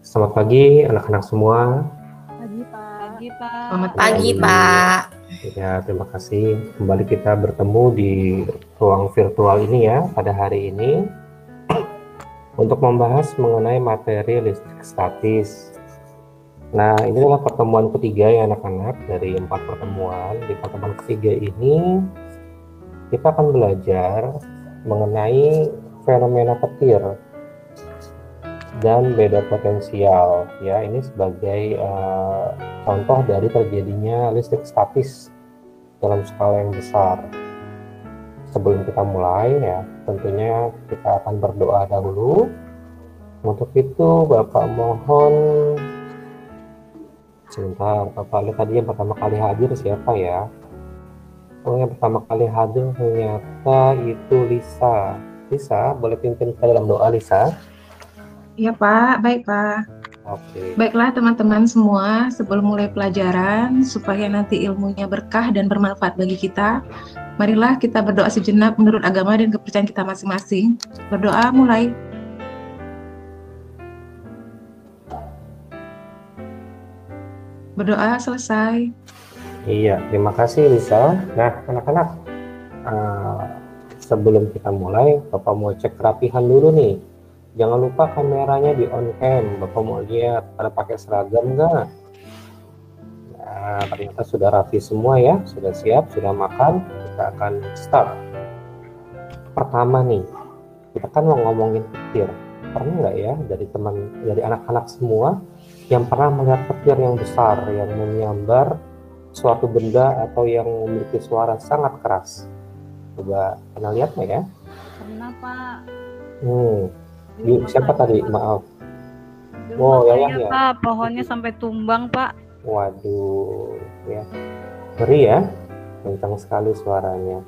Selamat pagi anak-anak semua. Pagi, Pak. Pagi, Pak. Selamat pagi, Pak. Ya, terima kasih. Kembali kita bertemu di ruang virtual ini ya pada hari ini untuk membahas mengenai materi listrik statis. Nah, ini adalah pertemuan ketiga ya anak-anak dari 4 pertemuan. Di pertemuan ketiga ini kita akan belajar mengenai fenomena petir dan beda potensial ya. Ini sebagai contoh dari terjadinya listrik statis dalam skala yang besar. Sebelum kita mulai ya, tentunya kita akan berdoa dahulu. Untuk itu Bapak mohon sebentar, Bapak lihat tadi yang pertama kali hadir siapa ya? Oh, yang pertama kali hadir ternyata itu Lisa. Lisa, boleh pimpin kita dalam doa, Lisa? Iya, Pak. Baik, Pak. Oke. Baiklah teman-teman semua, sebelum mulai pelajaran, supaya nanti ilmunya berkah dan bermanfaat bagi kita, marilah kita berdoa sejenak menurut agama dan kepercayaan kita masing-masing. Berdoa mulai. Berdoa selesai. Iya, terima kasih Lisa. Nah, anak-anak, sebelum kita mulai, Bapak mau cek kerapihan dulu nih. Jangan lupa kameranya di on cam. Bapak mau lihat ada pakai seragam nggak? Nah, ternyata sudah rapi semua ya, sudah siap, sudah makan. Kita akan start. Pertama nih, kita kan mau ngomongin petir. Pernah nggak ya dari anak-anak semua yang pernah melihat petir yang besar yang menyambar suatu benda atau yang memiliki suara sangat keras? Coba pernah lihat nggak ya? Pernah, Pak. Siapa tadi? Maaf. Oh, ya, Pak. Pohonnya sampai tumbang, Pak. Waduh, ya. Ngeri ya. Kencang sekali suaranya.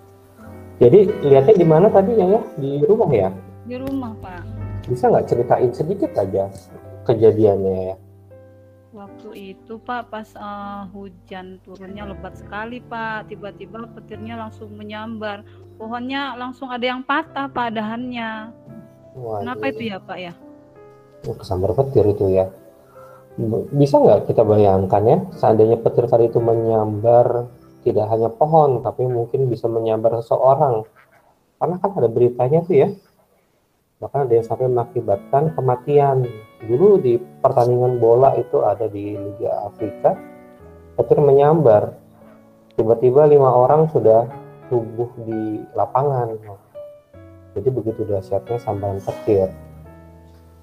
Jadi lihatnya di mana tadi ya? Di rumah ya? Di rumah, Pak. Bisa nggak ceritain sedikit aja kejadiannya ya? Waktu itu, Pak, pas hujan turunnya lebat sekali, Pak. Tiba-tiba petirnya langsung menyambar. Pohonnya langsung ada yang patah, Pak, dahannya. Waduh. Kenapa itu ya, Pak ya? Kesambar petir itu ya. Bisa nggak kita bayangkan ya, seandainya petir tadi itu menyambar tidak hanya pohon, tapi mungkin bisa menyambar seseorang. Karena kan ada beritanya tuh ya, bahkan ada yang sampai mengakibatkan kematian. Dulu di pertandingan bola itu ada di Liga Afrika, petir menyambar. Tiba-tiba 5 orang sudah tubuh di lapangan. Jadi begitu dahsyatnya sambaran petir.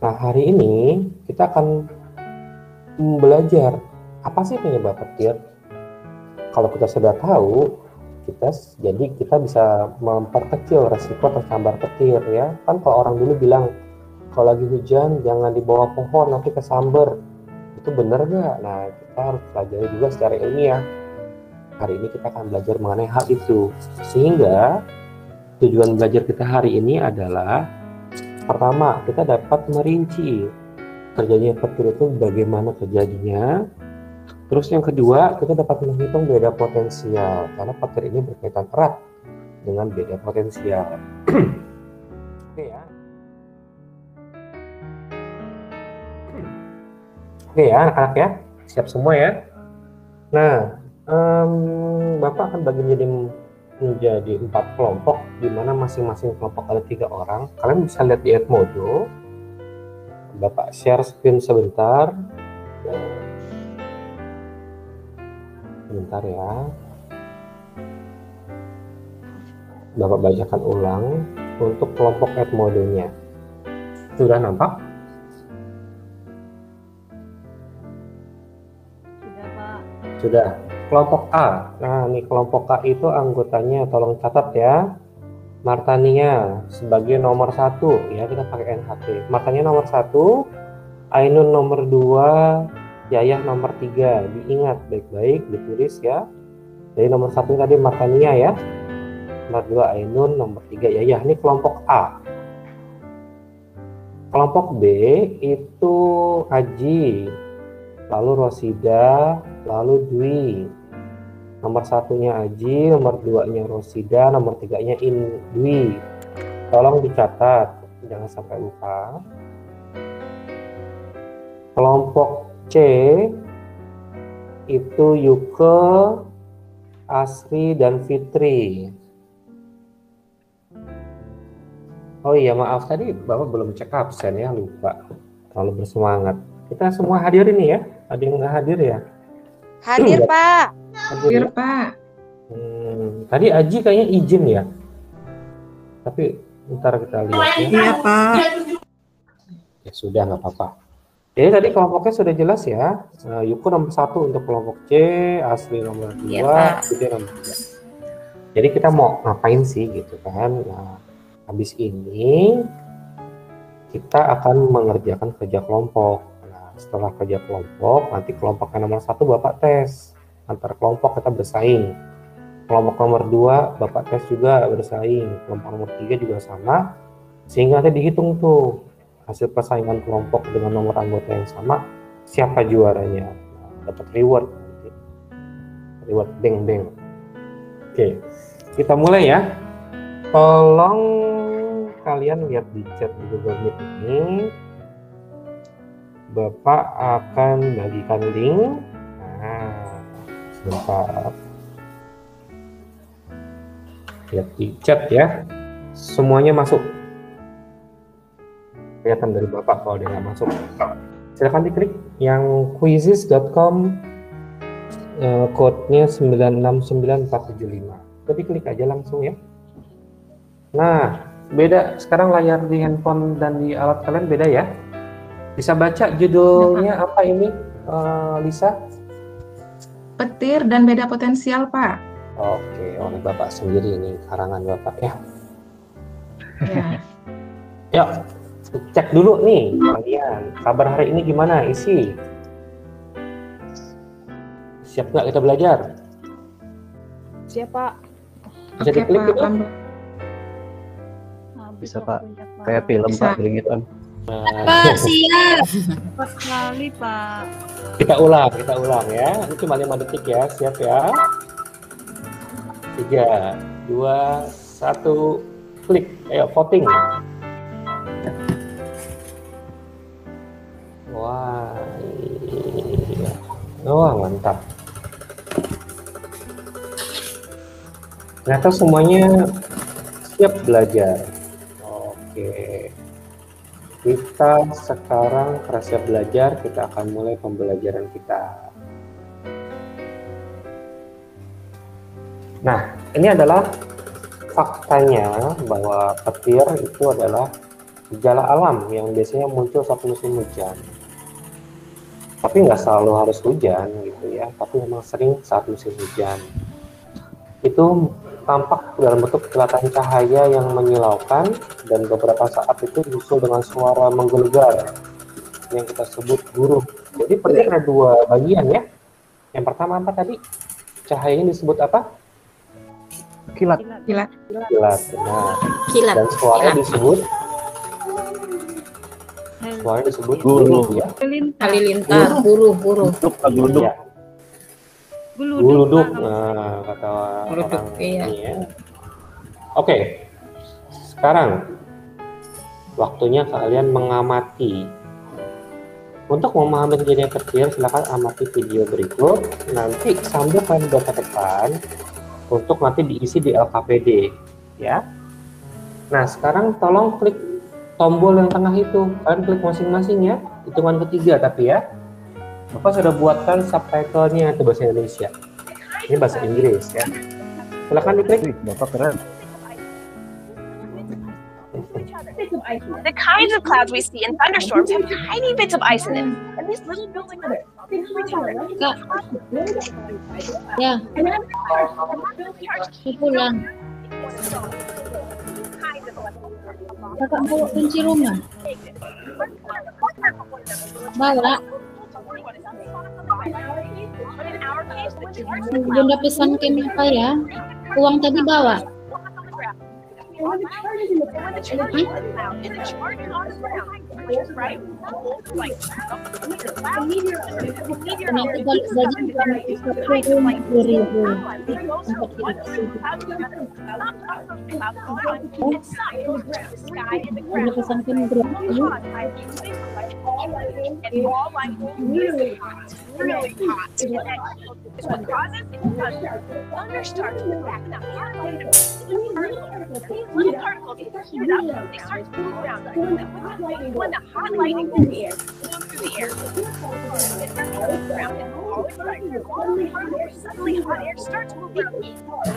Nah, hari ini kita akan belajar apa sih penyebab petir. Kalau kita sudah tahu, kita bisa memperkecil resiko tersambar petir ya. Kan kalau orang dulu bilang kalau lagi hujan jangan di bawah pohon nanti kesambar. Itu benar nggak? Nah, kita harus pelajari juga secara ilmiah. Hari ini kita akan belajar mengenai hal itu. Sehingga tujuan belajar kita hari ini adalah pertama, kita dapat merinci terjadinya petir itu bagaimana terjadinya. Terus yang kedua, kita dapat menghitung beda potensial karena petir ini berkaitan erat dengan beda potensial. Oke ya. Oke ya anak-anak ya, siap semua ya. Nah, Bapak akan bagi menjadi 4 kelompok, di mana masing-masing kelompok ada 3 orang. Kalian bisa lihat di Edmodo. Bapak share screen sebentar. Sebentar ya. Bapak bacakan ulang untuk kelompok Edmodo-nya. Sudah nampak? Sudah, Pak. Sudah. Kelompok A. Nah, ini kelompok A itu anggotanya tolong catat ya. Martania sebagai nomor 1 ya, kita pakai NHT. Martania nomor 1, Ainun nomor 2, Yayah nomor 3. Diingat baik-baik, ditulis ya. Jadi nomor 1 tadi Martania ya. Nomor 2 Ainun, nomor 3 Yayah. Ini kelompok A. Kelompok B itu Aji, lalu Rosida, lalu Dwi. Nomor 1-nya Aji, nomor 2-nya Rosida, nomor 3-nya Dwi. Tolong dicatat, jangan sampai lupa. Kelompok C itu Yuke, Asri, dan Fitri. Oh iya, maaf tadi Bapak belum cek absen ya, lupa. Terlalu bersemangat. Kita semua hadir ini ya? Ada yang nggak hadir ya? Hadir, Pak. Hadir, Pak. Tadi Aji kayaknya izin ya? Tapi ntar kita lihat ya. Iya, Pak. Ya sudah, nggak apa-apa. Jadi tadi kelompoknya sudah jelas ya. Yuko nomor 1 untuk kelompok C, Asri nomor 2, Iya, Pak. Fitri nomor 3. Jadi kita mau ngapain sih gitu kan? Nah, habis ini kita akan mengerjakan kerja kelompok. Nah, setelah kerja kelompok, nanti kelompok yang nomor 1 Bapak tes. Antar kelompok kita bersaing. Kelompok nomor 2 Bapak tes juga bersaing. Kelompok nomor 3 juga sama. Sehingga nanti dihitung tuh hasil persaingan kelompok dengan nomor anggota yang sama, siapa juaranya. Nah, dapat reward nanti. Reward beng-beng. Oke, kita mulai ya. Tolong kalian lihat di chat di Google Meet ini. Bapak akan bagikan link. Nah, sebentar. Lihat di chat ya. Semuanya masuk. Kelihatan dari Bapak kalau dia nggak masuk. Silakan diklik yang quizzes.com, code-nya 969475. Kita diklik aja langsung ya. Nah, beda sekarang layar di handphone dan di alat kalian beda ya. Bisa baca judulnya apa ini, Lisa? Petir dan beda potensial, Pak. Oke, oleh Bapak sendiri ini karangan Bapak ya. Ya. Yuk, cek dulu nih kalian. Kabar hari ini gimana? Isi. Siap nggak kita belajar? Siap, Pak. Bisa Oke, diklik Pak. gitu? Bisa, Pak. Kayak film, Bisa. Pak, keringetan. Pak, siap. Cepat sekali, Pak. Kita ulang ya. Ini cuma 5 detik ya. Siap ya. 3, 2, 1, klik. Ayo voting. Wah, iya. Wah, mantap. Ternyata semuanya siap belajar. Oke. Kita sekarang siap belajar, kita akan mulai pembelajaran kita. Nah, ini adalah faktanya bahwa petir itu adalah gejala alam yang biasanya muncul saat musim hujan. Tapi nggak selalu harus hujan gitu ya, tapi memang sering saat musim hujan. Itu tampak dalam bentuk kilatan cahaya yang menyilaukan dan beberapa saat itu disusul dengan suara menggelegar yang kita sebut guruh. Jadi petir ada 2 bagian ya. Yang pertama apa tadi? Cahaya ini disebut apa? Kilat. Kilat. Benar. Kilat. Dan suaranya disebut Guruh. ya. Halilintar, buruh. Untuk geluduk. Ya. Geluduk, Geluduk. Pak. Nah, kata Geluduk, orang iya. ini ya. Oke. Sekarang waktunya kalian mengamati. Untuk memahami kejadian petir, silakan amati video berikut. Nanti sambil kalian baca-bacakan untuk nanti diisi di LKPD ya. Nah, sekarang tolong klik tombol yang tengah itu. Kalian klik masing-masing ya. Hitungan ketiga tapi ya. Bapak sudah buatkan subtitlenya itu bahasa Indonesia. Ini bahasa Inggris ya. Silakan diklik. Wih, Bapak keren. The kinds of clouds we see in thunderstorms have tiny bits of ice in them. And these little buildings are Ya, pulang. Kakak bawa kunci rumah. Bawa. Bunda pesankan apa ya? Uang tadi bawa. Kenapa balik gaji bukan 10.000 Bunda pesankan berapa? And ball lightning is hot, really hot. And what causes it? Because thunder starts to back in the hot light of these little particles heat up, they start to move around. When the hot lightning moves through the air, it moves around and all its particles, suddenly hot air starts to move around.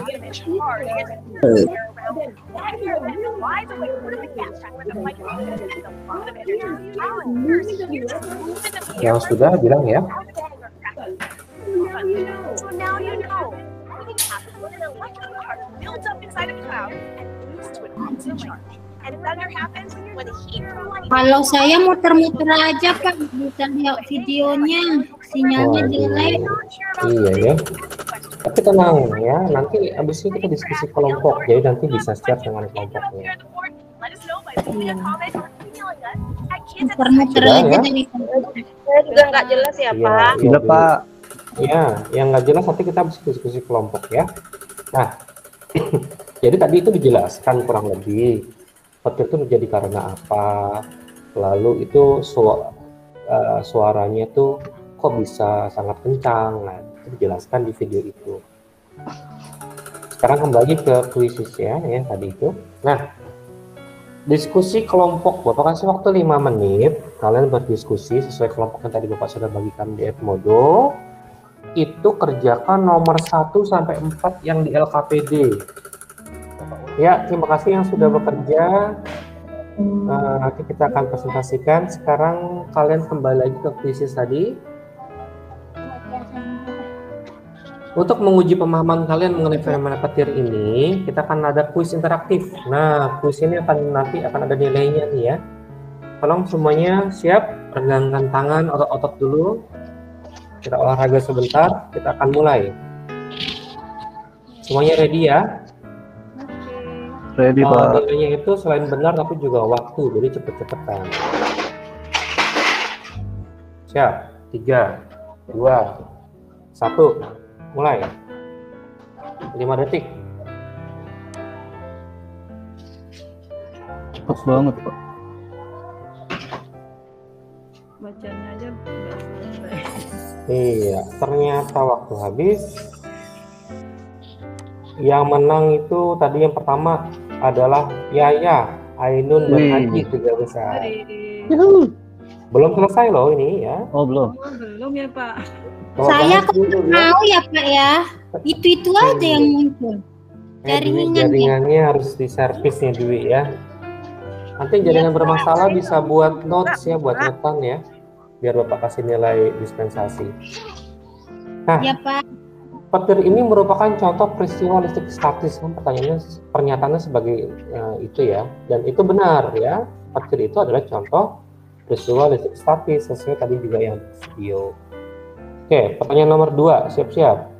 And it's hard air around it. That air then flies away really fast. Where the light has a lot of energy. You just move into the air. Yang sudah bilang ya. So now you know. What happens when an electric charge builds up inside a cloud and moves to an opposite charge. And thunder happens when heat from light. Kalau saya muter-muter aja Pak, bisa lihat videonya, sinyalnya jelek. Iya ya. Tapi tenang ya, nanti abis ini kita diskusi kelompok, jadi nanti bisa share dengan kelompoknya. Muter-muter Sudah, aja ya? dari Saya juga nggak jelas ya, Iya, Pak. Tidak, Pak. Ya, yang nggak jelas nanti kita bisa diskusi kelompok ya. Nah, jadi tadi itu dijelaskan kurang lebih petir itu terjadi karena apa, lalu itu suaranya tuh kok bisa sangat kencang. Nah, itu dijelaskan di video itu. Sekarang kembali ke kuisis ya tadi itu. Nah, diskusi kelompok, Bapak kasih waktu 5 menit, kalian berdiskusi sesuai kelompok yang tadi Bapak sudah bagikan di Edmodo. Itu kerjakan nomor 1 sampai 4 yang di LKPD. Ya, terima kasih yang sudah bekerja. Nanti kita akan presentasikan. Sekarang kalian kembali lagi ke kuisis tadi. Untuk menguji pemahaman kalian mengenai fenomena petir ini, kita akan ada kuis interaktif. Nah, kuis ini nanti akan ada nilainya nih ya. Tolong semuanya siap, regangkan tangan, otot-otot dulu. Kita olahraga sebentar, kita akan mulai. Semuanya ready ya? Ready, Pak. Nilainya itu selain benar tapi juga waktu, jadi cepet-cepetan. Siap, 3, 2, 1. Mulai 5 detik. Cepet banget, Pak. Bacanya aja udah selesai. Iya, ternyata waktu habis. Yang menang itu tadi yang pertama adalah Yaya, Ainun, dan Wih. Haji 3 besar. Hari- Belum selesai loh ini ya. Oh, belum. Oh, belum ya Pak. Kalau Saya bahas kok dulu, ya. tahu ya Pak ya. Itu aja yang muncul. Dwi, Jaringannya. jaringannya harus diservisnya Dwi ya. Nanti jaringan bermasalah bisa buat notes ya, buat catatan ya. Biar Bapak kasih nilai dispensasi. Nah, Ya Pak. petir ini merupakan contoh peristiwa listrik statis. Kan pertanyaannya, pernyataannya sebagai itu ya. Dan itu benar ya. Petir itu adalah contoh peristiwa listrik statis sesuai tadi juga yang di video. Oke, pertanyaan nomor 2, siap-siap.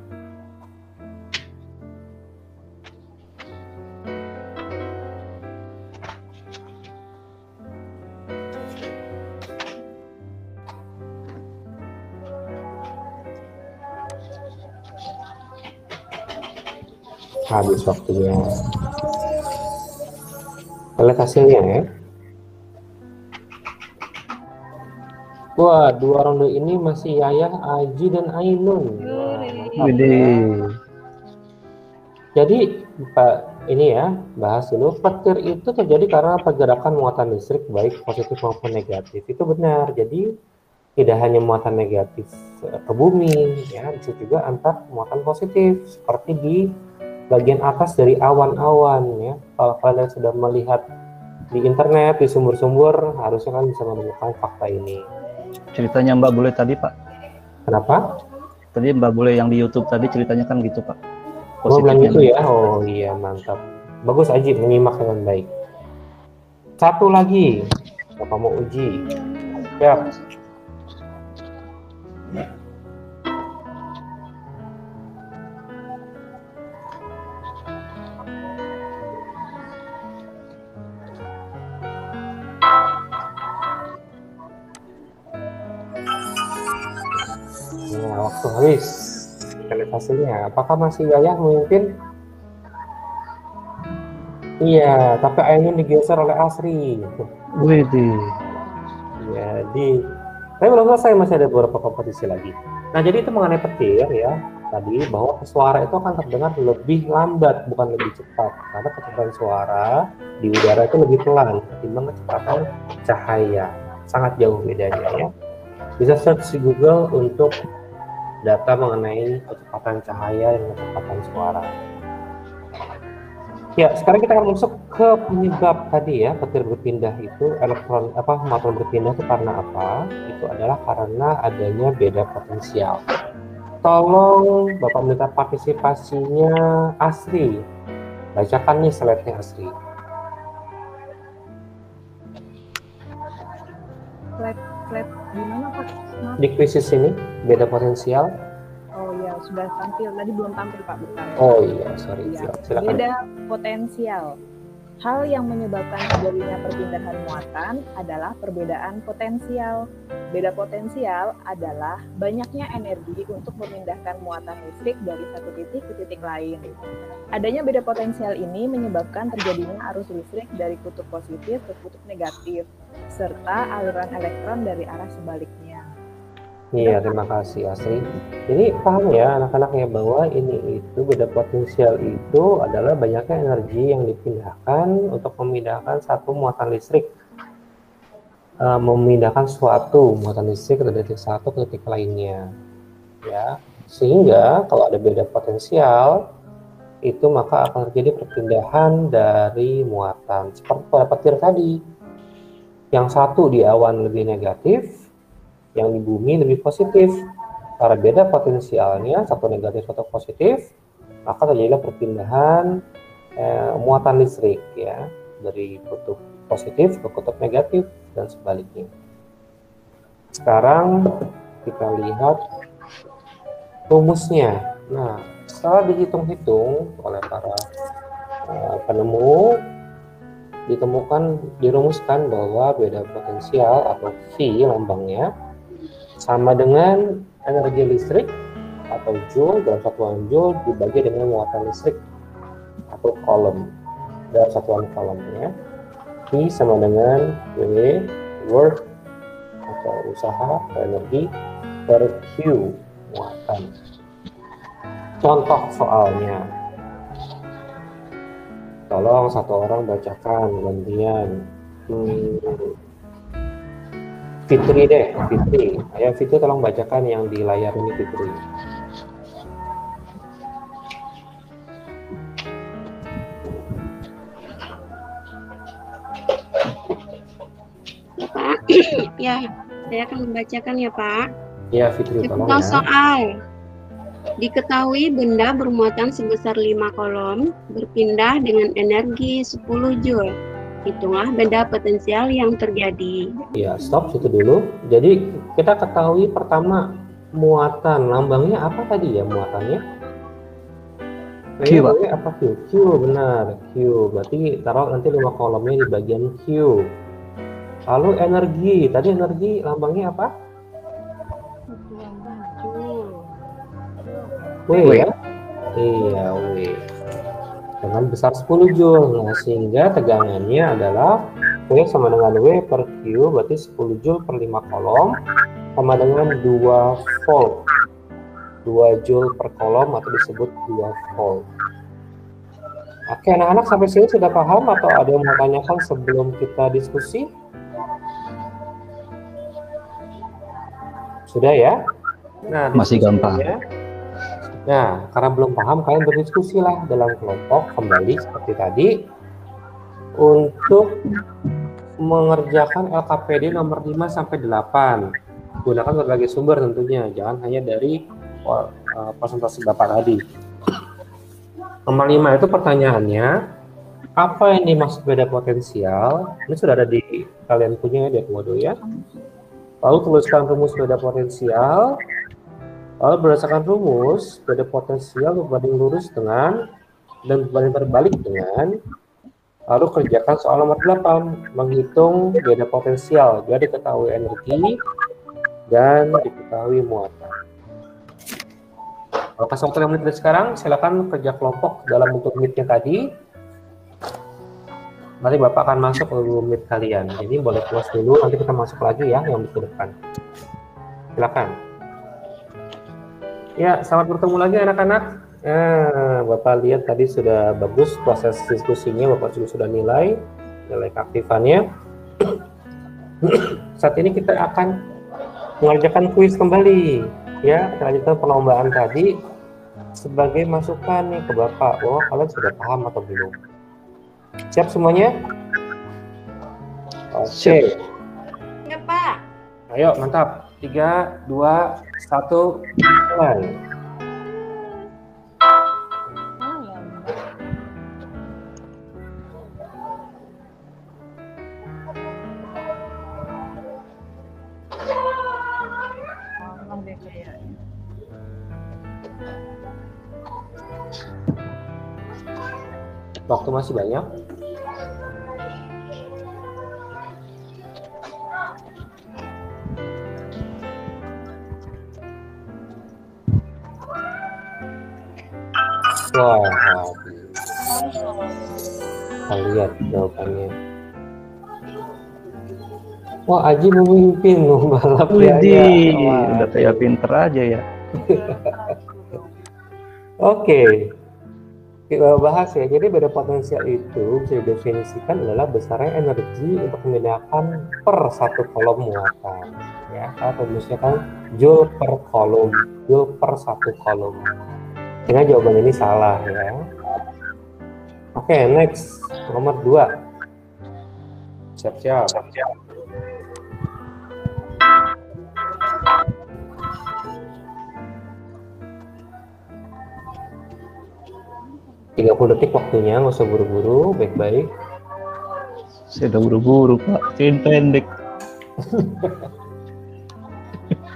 Habis waktunya. Lihat hasilnya ya. Wah, 2 ronde ini masih Yayah, Aji, dan Ainun. Wah, mantap ya. Widih. Jadi, Pak, ini ya, bahas dulu. Petir itu terjadi karena pergerakan muatan listrik baik positif maupun negatif. Itu benar. Jadi, tidak hanya muatan negatif ke bumi, ya, bisa juga antar muatan positif, seperti di bagian atas dari awan-awan ya. Kalau kalian sudah melihat di internet, di sumber-sumber, harusnya kan bisa menemukan fakta ini. Ceritanya Mbak Bule tadi, Pak. Kenapa? Tadi Mbak Bule yang di YouTube tadi ceritanya kan gitu, Pak. Oh, bilang Positifnya. gitu ya? Oh iya, mantap. Bagus Aji, menyimak dengan baik. Satu lagi, Bapak mau uji. Siap. Nah, waktu habis. Kita lihat hasilnya. Apakah masih Yayah memimpin? Iya, tapi Ainun digeser oleh Asri. Widih. Jadi Tapi belum selesai, masih ada beberapa kompetisi lagi. Nah, jadi itu mengenai petir ya, tadi bahwa suara itu akan terdengar lebih lambat, bukan lebih cepat. Karena kecepatan suara di udara itu lebih pelan ketimbang kecepatan cahaya. Sangat jauh bedanya ya. Bisa search di Google untuk data mengenai kecepatan cahaya dan kecepatan suara. Ya, sekarang kita akan masuk ke penyebab tadi ya, petir berpindah itu muatan berpindah itu karena apa? Itu adalah karena adanya beda potensial. Tolong Bapak minta partisipasinya Asri. Bacakan nih slide-nya Asri. Slide gimana Pak? Maaf. Di krisis ini beda potensial. Oh iya, sudah tampil. Tadi belum tampil Pak, bentar. Oh iya, sorry. Iya. Silakan. Beda potensial. Hal yang menyebabkan terjadinya perpindahan muatan adalah perbedaan potensial. Beda potensial adalah banyaknya energi untuk memindahkan muatan listrik dari satu titik ke titik lain. Adanya beda potensial ini menyebabkan terjadinya arus listrik dari kutub positif ke kutub negatif, serta aliran elektron dari arah sebaliknya. Iya, terima kasih Asri. Jadi paham ya anak-anak ya bahwa ini itu beda potensial itu adalah banyaknya energi yang dipindahkan untuk memindahkan satu muatan listrik, memindahkan suatu muatan listrik dari titik satu ke titik lainnya, ya. Sehingga kalau ada beda potensial itu maka akan terjadi perpindahan dari muatan seperti pada petir tadi. Yang satu di awan lebih negatif, yang di bumi lebih positif. Karena beda potensialnya, satu negatif, satu positif, maka terjadilah perpindahan muatan listrik ya dari kutub positif ke kutub negatif dan sebaliknya. Sekarang kita lihat rumusnya. Nah, setelah dihitung-hitung oleh para penemu, dirumuskan bahwa beda potensial atau V lambangnya sama dengan energi listrik atau joule dalam satuan joule dibagi dengan muatan listrik atau coulomb dalam satuan coulomb-nya. V sama dengan W work atau usaha atau energi per Q muatan. Contoh soalnya, tolong satu orang bacakan gantian. Fitri deh, Fitri. Ayo Fitri tolong bacakan yang di layar ini Fitri. Pak, ya, saya akan membacakan ya Pak. Ya Fitri, tolong Contoh ya. soal. Diketahui benda bermuatan sebesar 5 kolom berpindah dengan energi 10 Joule. Hitunglah beda potensial yang terjadi. Ya, stop situ dulu. Jadi kita ketahui pertama muatan, lambangnya apa tadi ya muatannya? Q, Pak. Apa Q? Q, benar. Q, berarti taruh nanti 5 kolomnya di bagian Q. Lalu energi, tadi energi lambangnya apa? W ya? Iya, W. Dengan besar 10 Joule. Nah, sehingga tegangannya adalah W sama dengan W per Q, berarti 10 Joule per 5 kolom sama dengan 2 volt. 2 Joule per kolom atau disebut 2 volt. Oke, anak-anak sampai sini sudah paham atau ada yang mau tanyakan sebelum kita diskusi? Sudah ya? Nah, Masih gampang. diskusinya- Nah, karena belum paham, kalian berdiskusi lah dalam kelompok kembali seperti tadi untuk mengerjakan LKPD nomor 5 sampai 8. Gunakan berbagai sumber tentunya, jangan hanya dari presentasi Bapak tadi. Nomor 5 itu pertanyaannya, apa yang dimaksud beda potensial? Ini sudah ada di kalian punya ya, Waduh ya. Lalu tuliskan rumus beda potensial. Lalu berdasarkan rumus, beda potensial berbanding lurus dengan dan berbanding terbalik dengan. Lalu kerjakan soal nomor 8, menghitung beda potensial, biar diketahui energi dan diketahui muatan. Kalau kasih waktu 5 menit dari sekarang, silakan kerja kelompok dalam bentuk meet-nya tadi. Nanti Bapak akan masuk ke Google Meet kalian. Jadi boleh close dulu, nanti kita masuk lagi ya yang di depan. Silakan. Ya, selamat bertemu lagi anak-anak. Bapak lihat tadi sudah bagus proses diskusinya, Bapak juga sudah nilai keaktifannya. Saat ini kita akan mengerjakan kuis kembali. Ya, kita lanjutkan perlombaan tadi sebagai masukan nih ke Bapak. Oh, kalian sudah paham atau belum? Siap semuanya? Oke. Ya, Pak. Ayo, mantap. 3, 2, 1, mulai. Waktu masih banyak. Wah, kita lihat jawabannya. Wah, Aji memimpin balap ya. Udah kayak pinter aja ya. Oke. Kita bahas ya. Jadi beda potensial itu bisa didefinisikan adalah besarnya energi untuk memindahkan per satu kolom muatan. Ya, atau misalkan joule per kolom, joule per satu kolom. Sehingga jawaban ini salah ya. Oke, next. Nomor 2. Siap-siap. 30 detik waktunya, nggak usah buru-buru, baik-baik. Saya udah buru-buru Pak, kirain pendek.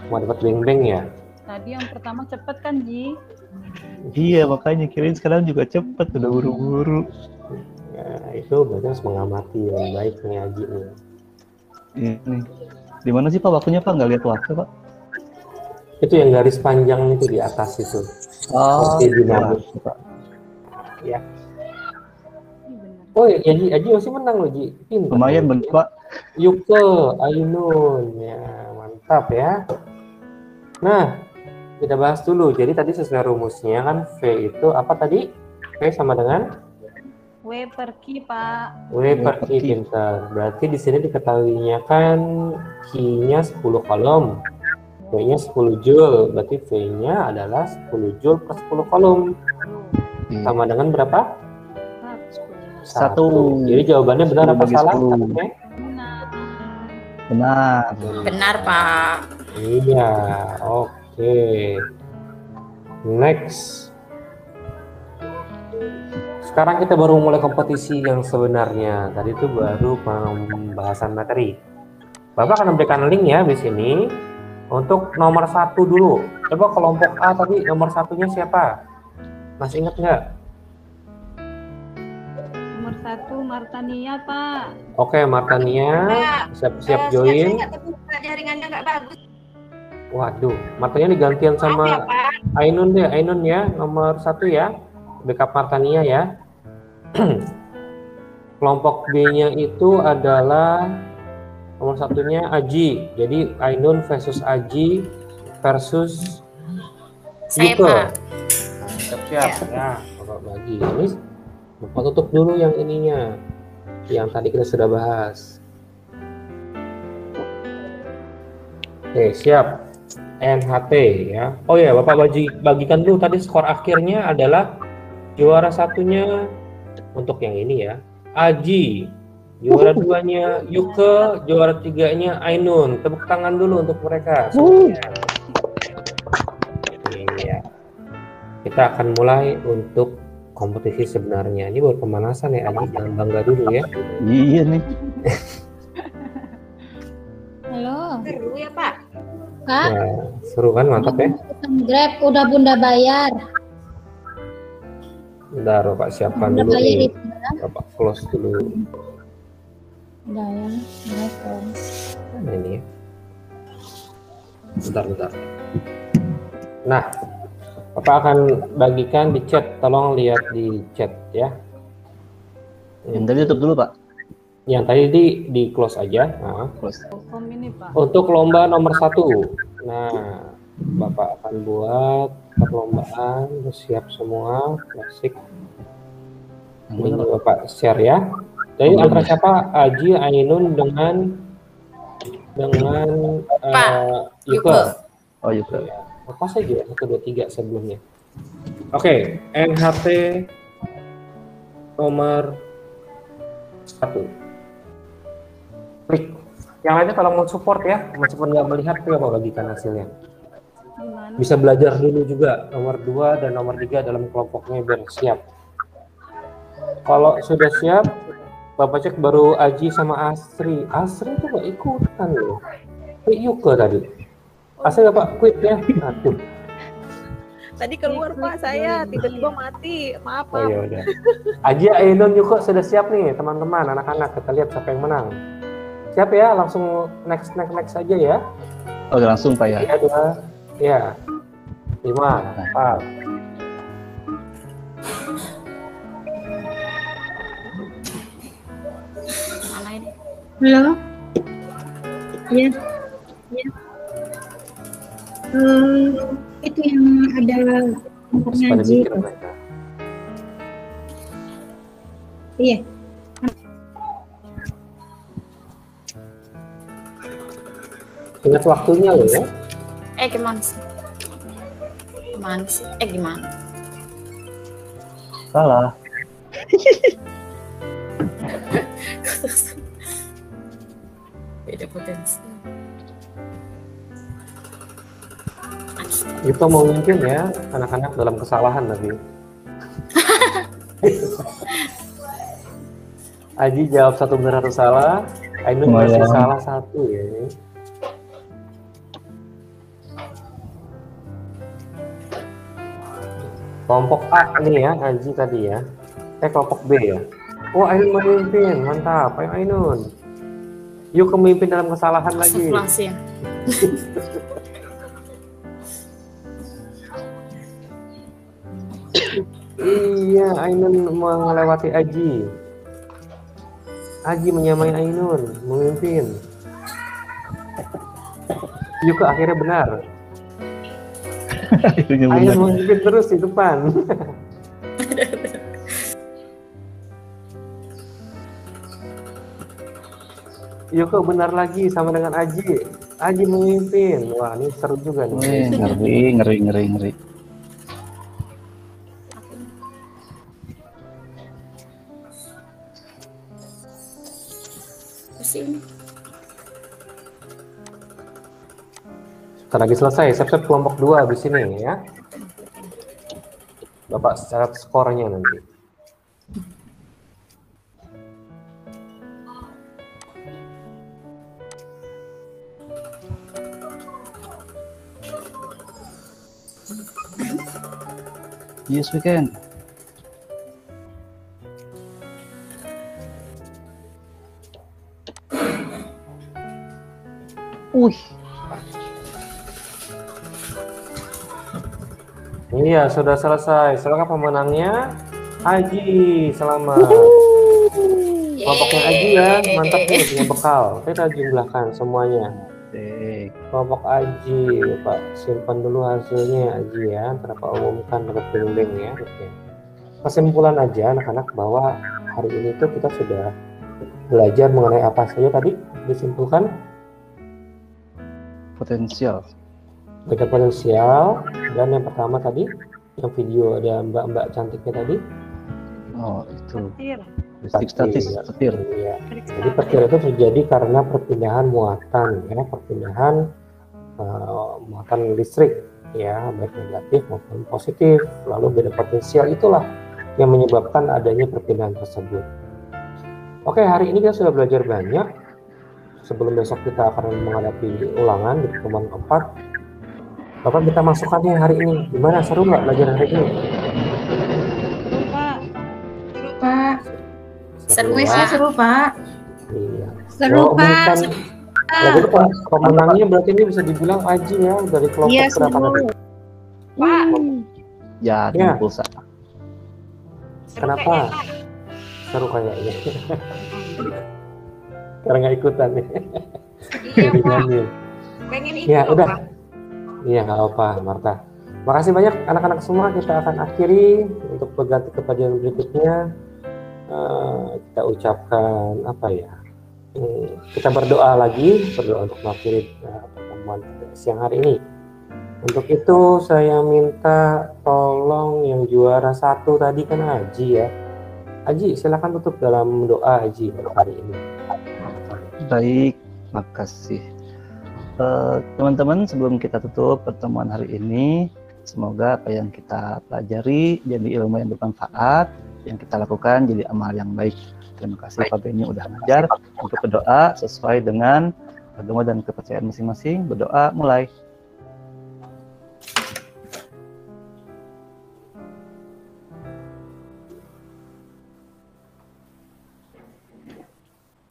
Mau dapat beng-beng ya? Tadi yang pertama cepet kan, Ji? Iya, makanya kirain sekarang juga cepet, udah buru-buru. Ya, itu berarti harus mengamati yang baik nih Haji nih. Ini. Di mana sih Pak waktunya Pak? Nggak lihat waktu Pak? Itu yang garis panjang itu di atas itu. Oh, dinamis Pak. Ya. Oh ya, Haji masih menang loh Ji. Pintar. Lumayan bener Pak. Yuke, Ainun, ya mantap ya. Nah, kita bahas dulu. Jadi tadi sesuai rumusnya kan V itu apa tadi? V sama dengan W per Q, Pak. W per Q, pintar. Berarti di sini diketahuinya kan Q-nya 10 kolom, W-nya 10 joule. Berarti V-nya adalah 10 joule per 10 kolom. Sama dengan berapa? 1. Jadi jawabannya benar apa salah? Benar. Benar, Pak. Iya, oke. Next. Sekarang kita baru mulai kompetisi yang sebenarnya. Tadi itu baru pembahasan materi. Bapak akan memberikan link ya di sini untuk nomor 1 dulu. Coba kelompok A tadi nomor 1-nya siapa? Masih ingat nggak? Nomor 1 Martania, Pak. Oke, Martania, siap-siap join. Jaringannya nggak bagus. Waduh, Martania digantian sama Ya, Pak. Ainun deh, Ainun ya, nomor 1 ya. Backup Martania ya. Kelompok B-nya itu adalah nomor 1-nya Aji. Jadi Ainun versus Aji versus Saya, Yuke. Pak. Siap-siap ya. Bapak bagi. Ini Bapak tutup dulu yang ininya. Yang tadi kita sudah bahas. Oke, siap. NHT ya. Oh ya, Bapak bagikan dulu tadi skor akhirnya adalah juara 1-nya untuk yang ini ya, Aji. Juara 2-nya Yuke, juara 3-nya Ainun. Tepuk tangan dulu untuk mereka. Iya. Kita akan mulai untuk kompetisi sebenarnya. Ini baru pemanasan ya, Aji. Jangan bangga dulu ya. Iya nih. Halo. Seru ya, Pak. Kak, Ya, seru kan, mantap ya. Grab udah Bunda bayar. Bentar, Bapak siapkan Udah dulu bayar nih. itu. Bapak close dulu. Udah ya. Nah, ini ya. Bentar. Nah, Bapak akan bagikan di chat. Tolong lihat di chat ya. Yang tadi tutup dulu Pak. Yang tadi di close aja. Nah, Close. Hukum ini Pak. untuk lomba nomor 1. Nah, Bapak akan buat perlombaan, siap semua, klasik. Ini Bapak share ya. Jadi antara siapa? Aji, Ainun dengan Yuke. Oh, Yuke. Apa saja 1, 2, 3 sebelumnya. Oke, NHT nomor 1. Klik. Yang lainnya tolong mensupport ya, meskipun nggak melihat coba bagikan hasilnya. Gimana? Bisa belajar dulu juga nomor 2 dan nomor 3 dalam kelompoknya biar siap. Kalau sudah siap, Bapak cek baru Aji sama Asri. Asri itu nggak ikutan loh. Yuke tadi. Asri nggak Pak quit ya? Aduh. Tadi keluar Pak saya, tiba-tiba mati. Maaf Oh Pak. ya udah. Aji, Ainun, Yuke sudah siap nih teman-teman, anak-anak. Kita lihat siapa yang menang. Siap ya, langsung next aja ya. Oh, langsung Pak ya. 3, 2, ya. 5, 4. Mana ini? Halo? Ya. Ya. Itu yang ada Pada ngaji. mikir mereka. Iya. Ingat waktunya loh ya. Gimana sih? Gimana sih? Gimana? Salah. Beda potensi. Itu mau mungkin ya anak-anak dalam kesalahan nanti. Aji jawab 1 benar 1 salah, Ainun masih Lumayan. salah 1 ya. Kelompok A nih ya, Aji tadi ya. Kelompok B ya. Oh, Ainun memimpin, mantap. Ayo Ainun. Yuk kemimpin dalam kesalahan lagi. Langsung. Iya, Ainun melewati Aji. Aji menyamai Ainun, memimpin. Yuke akhirnya benar. Akhirnya Ainun benar. memimpin terus di depan. Yuke benar lagi sama dengan Aji. Aji memimpin. Wah, ini seru juga Wih, nih. ngeri. Sini. Sebentar lagi selesai. Siap-siap kelompok 2 di sini ya. Bapak catat skornya nanti. Yes, we can. Iya, sudah selesai. Silakan pemenangnya Aji. Selamat. Kelompoknya Aji ya, mantap nih punya bekal. Kita jumlahkan semuanya. Kelompok Aji, Pak simpan dulu hasilnya Aji ya. Ntar Pak umumkan ke link ya. Oke. Kesimpulan aja anak-anak bahwa hari ini tuh kita sudah belajar mengenai apa saja tadi disimpulkan. Potensial. Beda potensial, dan yang pertama tadi yang video ada mbak-mbak cantiknya tadi. Oh, itu. Petir. Petir. Iya. Jadi petir itu terjadi karena perpindahan muatan ya, perpindahan muatan listrik ya, baik negatif maupun positif. Lalu beda potensial itulah yang menyebabkan adanya perpindahan tersebut. Oke, hari ini kita sudah belajar banyak. Sebelum besok kita akan menghadapi ulangan di pertemuan keempat. Bapak kita masukkan nih hari ini. Gimana, seru nggak belajar hari ini? Pak. Seru, Kuisnya Pak. seru, Pak. Iya. Seru, Oh, Pak. umumkan. Jadi pemenangnya berarti ini bisa dibilang Aji ya, dari kelompok Iya, berapa seru. tadi? Pak, Ya, Ya. pulsa. Kenapa? Seru kayaknya. Karena nggak ikutan nih. Iya Jadi Pak, ngambil. pengen ikut Ya loh udah. Pak. Iya nggak apa, Marta. Makasih banyak anak-anak semua. Kita akan akhiri untuk berganti ke pelajaran berikutnya. Kita ucapkan apa ya? Kita berdoa lagi, berdoa untuk mengakhiri pertemuan siang hari ini. Untuk itu saya minta tolong yang juara 1 tadi kan Aji ya. Aji, silakan tutup dalam doa Aji untuk hari ini. Baik, makasih. Teman-teman, sebelum kita tutup pertemuan hari ini, semoga apa yang kita pelajari jadi ilmu yang bermanfaat, yang kita lakukan jadi amal yang baik. Terima kasih Pak Beni udah ngajar. Untuk berdoa sesuai dengan agama dan kepercayaan masing-masing. Berdoa mulai.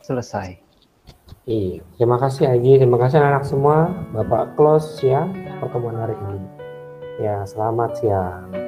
Selesai. Iya, terima kasih Aji, terima kasih anak-anak semua. Bapak close ya pertemuan hari ini. Ya, selamat siang.